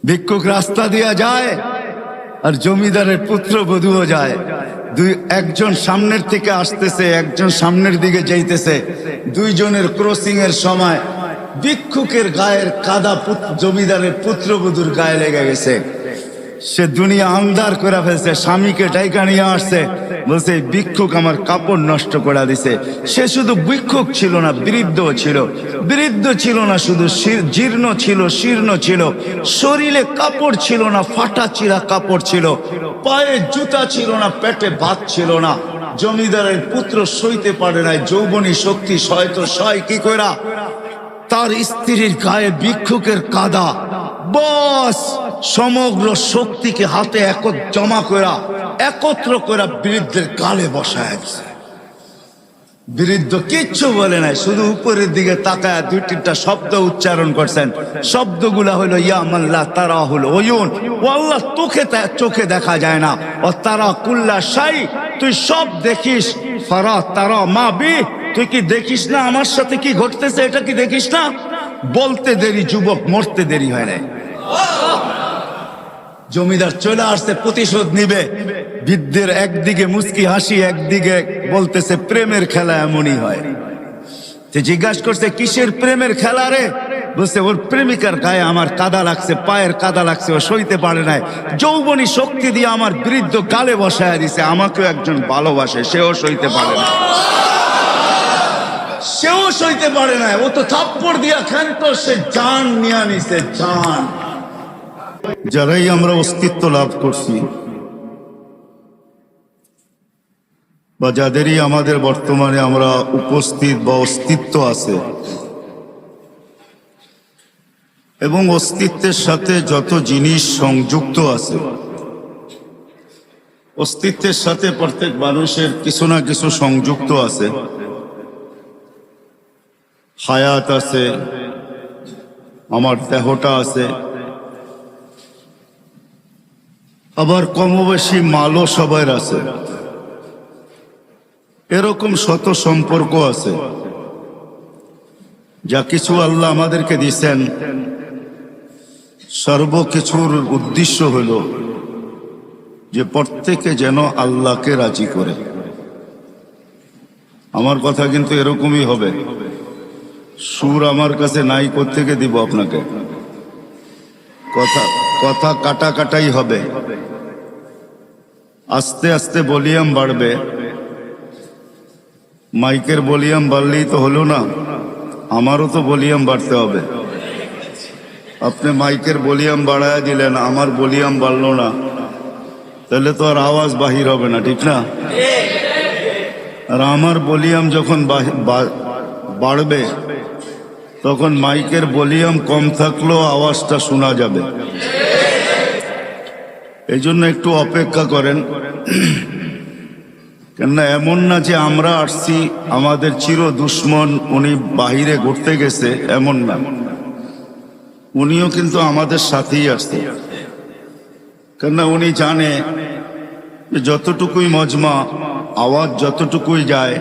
ভিক্ষুক রাস্তা দিয়া যায় আর জমিদারের পুত্রবধূও যায়। একজন সামনের থেকে আসতেছে, একজন সামনের দিকে যাইতেছে। দুইজনের ক্রসিং এর সময় ভিক্ষুকের গায়ের কাদা জমিদারের পুত্রবধূর গায়ে লেগে গেছে। সে দুনিয়া আন্ধার করে ফেলছে, স্বামীকে ডাইকা নিয়ে আসছে, বলছে ভিক্ষুক আমার কাপড় নষ্ট করে দিছে। সে শুধু ভিক্ষুক ছিল না, বৃদ্ধ ছিল। বৃদ্ধ ছিল না শুধু, জীর্ণ ছিল, শীর্ণ ছিল, শরীরে কাপড় ছিল না, ফাটা চিরা কাপড় ছিল, পায়ে জুতা ছিল না, পেটে ভাত ছিল না। জমিদারের পুত্র সইতে পারে নাই, যৌবনী শক্তি সয়তো সয় কি কইরা তার স্ত্রীর গায়ে ভিক্ষুকের কাদা, বস সমগ্র শক্তিকে হাতে জমা করা একত্র করা বৃদ্ধের গালে বসায় দিছে। বৃদ্ধ কিচ্ছু বলে নাই, শুধু উপরের দিকে তাকায় দুই তিনটা শব্দ উচ্চারণ করছেন। শব্দগুলা হলো ইয়া মাল্লা তারা হলো ওয়ুন, ও আল্লাহ চোখে দেখা যায় না, ও তারা কুল্লা শাই, তুই সব দেখিস, ফারা তারা মা বি, তুই কি দেখিস না আমার সাথে কি ঘটতেছে, এটা কি দেখিস না? বলতে দেরি যুবক, মরতে দেরি হয় না। জমিদার চলে আসছে, প্রতিশোধ নিবে। বৃদ্ধের একদিকে মুস্কি হাসি, একদিকে বলতেছে প্রেমের খেলা এমনই হয়। জিজ্ঞাসা করছে কিসের প্রেমের খেলা রে? বলছে ওর প্রেমিকার গায়ে আমার কাদা লাগছে, পায়ের কাদা লাগছে, ও সইতে পারে নাই, যৌবনী শক্তি দিয়ে আমার বৃদ্ধ গালে বসায় দিছে। আমাকেও একজন ভালোবাসে, সেও সইতে পারে না, সেও সইতে পারে না, ও তো থাপ্পড় দিয়া খেলতো, সে জান নিয়ে নিছে, জান। যারাই আমরা অস্তিত্ব লাভ করছি বা যাদেরই আমাদের বর্তমানে আমরা উপস্থিত বা অস্তিত্ব আছে, এবং অস্তিত্বের সাথে যত জিনিস সংযুক্ত আছে, অস্তিত্বের সাথে প্রত্যেক মানুষের কিছু না কিছু সংযুক্ত আছে। হায়াত আছে, আমার দেহটা আছে, আবার কমবেশি মালও সবার আছে। এরকম শত সম্পর্ক আছে। যা কিছু আল্লাহ আমাদেরকে দিয়েছেন, সর্বকিছুর উদ্দেশ্য হলো যে প্রত্যেকে যেন আল্লাহকে রাজি করে। আমার কথা কিন্তু এরকমই হবে। সুর আমার কাছে নাই, কোত্থেকে দিব আপনাকে? কথা কাটা কাটাই হবে। আস্তে আস্তে ভলিউম বাড়বে। মাইকের ভলিউম বাড়লেই তো হলো না, আমারও তো ভলিউম বাড়তে হবে। আপনি মাইকের ভলিউম বাড়ায় দিলেন, আমার ভলিউম বাড়লো না, তাহলে তো আর আওয়াজ বাহির হবে না, ঠিক না? আর আমার ভলিউম যখন বাড়বে, তখন মাইকের ভলিউম কম থাকলেও আওয়াজটা শোনা যাবে। এই জন্য একটু অপেক্ষা করেন। কেননা এমন না যে আমরা আসছি আমাদের চির দুশ্মন, উনি বাহিরে ঘুরতে গেছে, এমন না। উনিও কিন্তু আমাদের সাথেই আসছে। কেননা উনি জানে যে যতটুকুই মজমা, আওয়াজ যতটুকুই যায়,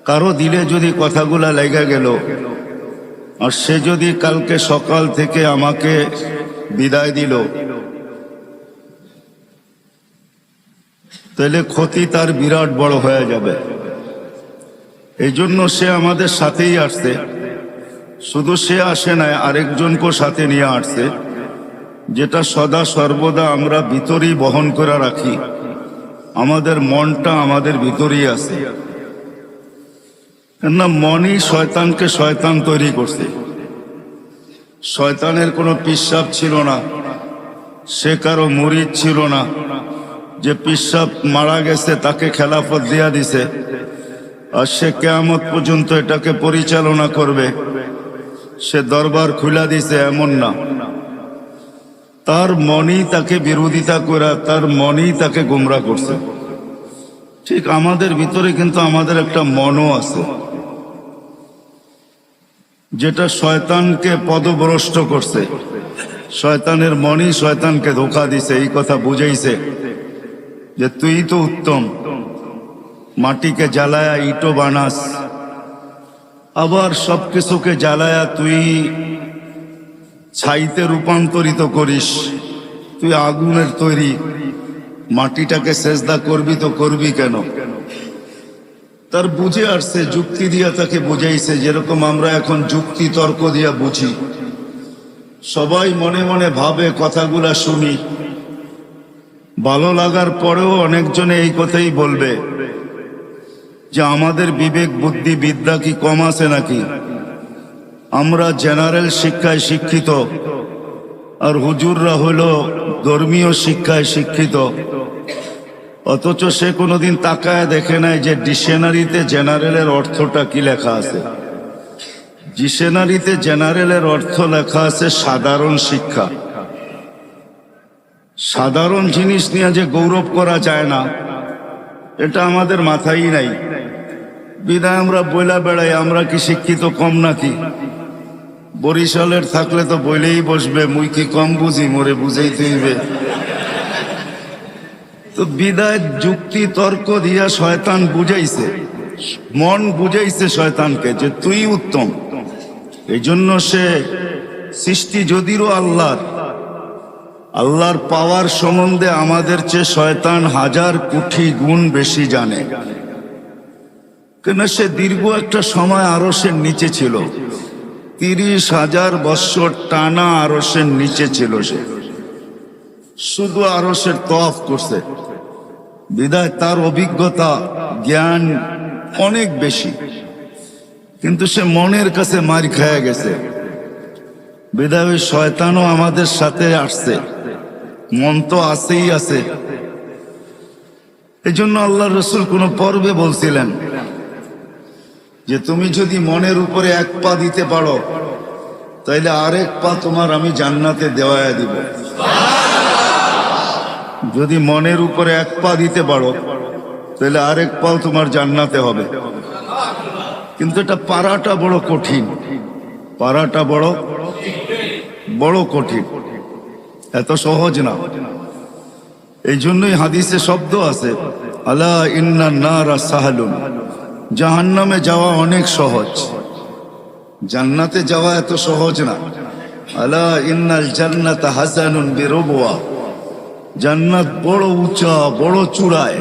কারো দিলে যদি কথাগুলা লেগে গেল, আর সে যদি কালকে সকাল থেকে আমাকে বিদায় দিল, তাহলে ক্ষতি তার বিরাট বড় হয়ে যাবে। এই জন্য সে আমাদের সাথেই আসছে। শুধু সে আসে নাই, আরেকজনকেও সাথে নিয়ে আসছে, যেটা সদা সর্বদা আমরা ভিতরেই বহন করে রাখি। আমাদের মনটা আমাদের ভিতরেই আছে। কেননা মনই শয়তানকে শয়তান তৈরি করছে। শয়তানের কোনো পিশাব ছিল না, সে কারো মুরিদ ছিল না যে পিশাব মারা গেছে তাকে খেলাফত দিয়া দিছে আর সে কিয়ামত পর্যন্ত এটাকে পরিচালনা করবে, সে দরবার খুলা দিছে, এমন না। তার মনই তাকে বিরোধিতা করে, তার মনই তাকে গোমরা করছে। ঠিক আমাদের ভিতরে কিন্তু আমাদের একটা মনও আছে, যেটা শয়তানকে পদভ্রষ্ট করছে। শয়তানের মনই শয়তানকে ধোঁকা দিছে, এই কথা বুঝাইছে যে তুই তো উত্তম, মাটিকে জ্বালায়া ইটো বানাস, আবার সবকিছুকে জ্বালায়া তুই ছাইতে রূপান্তরিত করিস। তুই আগুনের তৈরি, মাটিটাকে সেজদা করবি তো করবি কেন? তার বুঝে আসছে, যুক্তি দিয়া তাকে বুঝাইছে, যেরকম আমরা এখন যুক্তি তর্ক দিয়া বুঝি। সবাই মনে মনে ভাবে, কথাগুলা শুনি, ভালো লাগার পরেও অনেকজনে এই কথাই বলবে যে আমাদের বিবেক বুদ্ধি বিদ্যা কি কম আছে নাকি? আমরা জেনারেল শিক্ষায় শিক্ষিত, আর হুজুররা হলো ধর্মীয় শিক্ষায় শিক্ষিত। অথচ সে কোনোদিন তাকায় দেখে নাই যে ডিকশনারিতে জেনারেলের অর্থটা কি লেখা আছে। ডিকশনারিতে জেনারেলের অর্থ লেখা আছে সাধারণ শিক্ষা। সাধারণ জিনিস নিয়ে যে গৌরব করা যায় না, এটা আমাদের মাথায় নাই। বিদায় আমরা বইলা বেড়াই আমরা কি শিক্ষিত কম নাকি? বরিশালের থাকলে তো বইলেই বসবে, মুই কি কম বুঝি, মোরে বুঝাইতে হইবে। তো বিদায় যুক্তি তর্ক দিয়া শয়তান বুঝাইছে, মন বুঝাইছে শয়তানকে যে তুই উত্তম। এই জন্য সে সৃষ্টি যদিও আল্লাহর পাওয়ার সম্বন্ধে আমাদের চেয়ে শয়তান 1000 কোটি গুণ বেশি জানে। কেন সে দীর্ঘ একটা সময় আরশের নিচে ছিল, 30,000 বৎসর টানা আরশের নিচে ছিল। সে শুধু আরশের তওয়াফ করছে, বিদায় তার অভিজ্ঞতা জ্ঞান অনেক বেশি। কিন্তু সে মনের কাছে মার খায়া গেছে, বিদায় ওই শয়তানও আমাদের সাথে আসছে। মন তো আছেই আছে। এই জন্য আল্লাহ রসুল কোন পর্বে বলছিলেন যে তুমি যদি মনের উপরে 1 পা দিতে পারো, তাইলে আরেক পা তোমার আমি জান্নাতে দেওয়ায় দিব। যদি মনের উপরে 1 পা দিতে পারো, তাহলে আরেক পা তোমার জান্নাতে হবে। কিন্তু এটা পারাটা বড় কঠিন, পারাটা বড় কঠিন, এত সহজ না। এই জন্যই হাদিসে শব্দ আছে, আলা ইন্নান নারা সাহালুন, জাহান্নামে যাওয়া অনেক সহজ, জান্নাতে যাওয়া এত সহজ না। আলা ইন্নাল জান্নাতা হাসানুন বিরবওয়া, জান্নাত বড় উঁচা, বড় চূড়ায়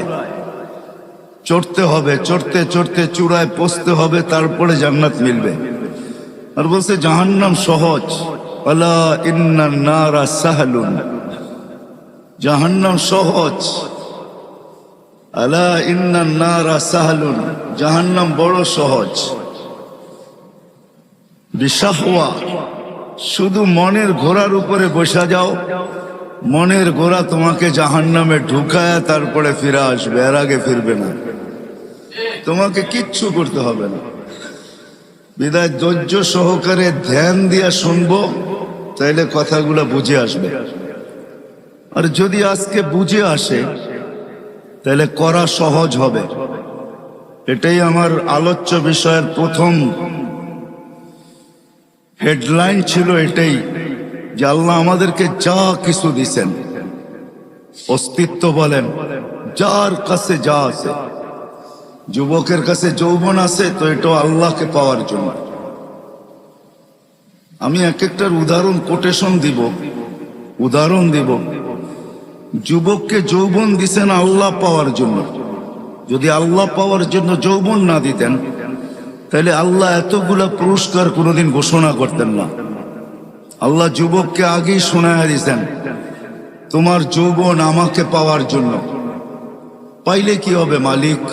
চড়তে হবে, চড়তে চড়তে চূড়ায় পৌঁছতে হবে, তারপরে জান্নাত মিলবে। আর বলছে জাহান্নাম সহজ, আলা ইন্নান নারা সাহালুন, জাহান্নাম সহজ। আলা ইন্নান নারা সাহালুন, জাহান্নাম বড় সহজ। বিশাহওয়া, শুধু মনের ঘোড়ার উপরে বসা যাও, মনের ঘোড়া তোমাকে জাহান্নামে ঢুকায় তারপরে ফিরে আসবে, এর আগে ফিরবে না। তোমাকে কিচ্ছু করতে হবে না। বিদায় ধৈর্য সহকারে ধ্যান দিয়া শুনবো, তাইলে কথাগুলো বুঝে আসবে। আর যদি আজকে বুঝে আসে, তাহলে করা সহজ হবে। এটাই আমার আলোচ্য বিষয়ের প্রথম হেডলাইন ছিল, এটাই যে আল্লাহ আমাদেরকে যা কিছু দিছেন, অস্তিত্ব বলেন, যার কাছে যা আছে, যুবকের কাছে যৌবন আছে, তো এটা আল্লাহকে পাওয়ার জন্য। আমি এক একটার উদাহরণ দিব। যুবককে যৌবন দিছেন আল্লাহ পাওয়ার জন্য। যদি আল্লাহ পাওয়ার জন্য যৌবন না দিতেন, তাহলে আল্লাহ এতগুলা পুরস্কার কোনোদিন ঘোষণা করতেন না। আল্লাহ যুবককে আগেই শোনায়া দিয়েছেন, তোমার যৌবন আমাকে পাওয়ার জন্য। পাইলে কি হবে মালিক?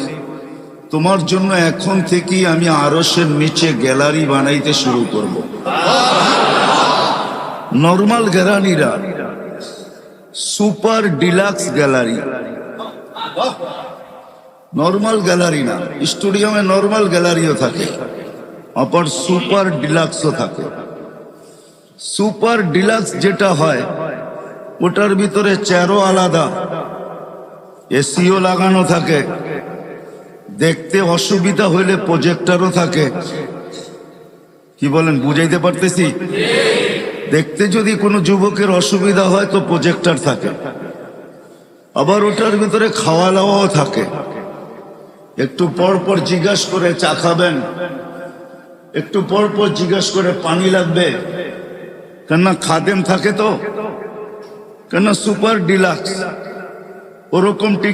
তোমার জন্য এখন থেকেই আমি আরশের নিচে গ্যালারি বানাইতে শুরু করব। নর্মাল গ্যালারিরা, super deluxe gallery, normal gallery না। স্টুডিয়ামে নর্মাল গ্যালারিও থাকে, আবার সুপার ডিলাক্সও থাকে। সুপার ডিলাক্স যেটা হয়, ওটার ভিতরে চেয়ারও আলাদা, এসিও লাগানো থাকে, দেখতে অসুবিধা হইলে প্রজেক্টরও থাকে। কি বলেন, বুঝাইতে পারতেছি? দেখতে যদি কোনো যুবকের অসুবিধা হয় তো প্রজেক্টর থাকে। আবার ওটার ভিতরে খাওয়া দাওয়াও থাকে। একটু পর পর জিজ্ঞাসা করে চা খাবেন, একটু পর পর জিজ্ঞাসা করে পানি লাগবে, কেননা খাদেম থাকে তো, কেননা সুপার ডিলাক্স ওরকম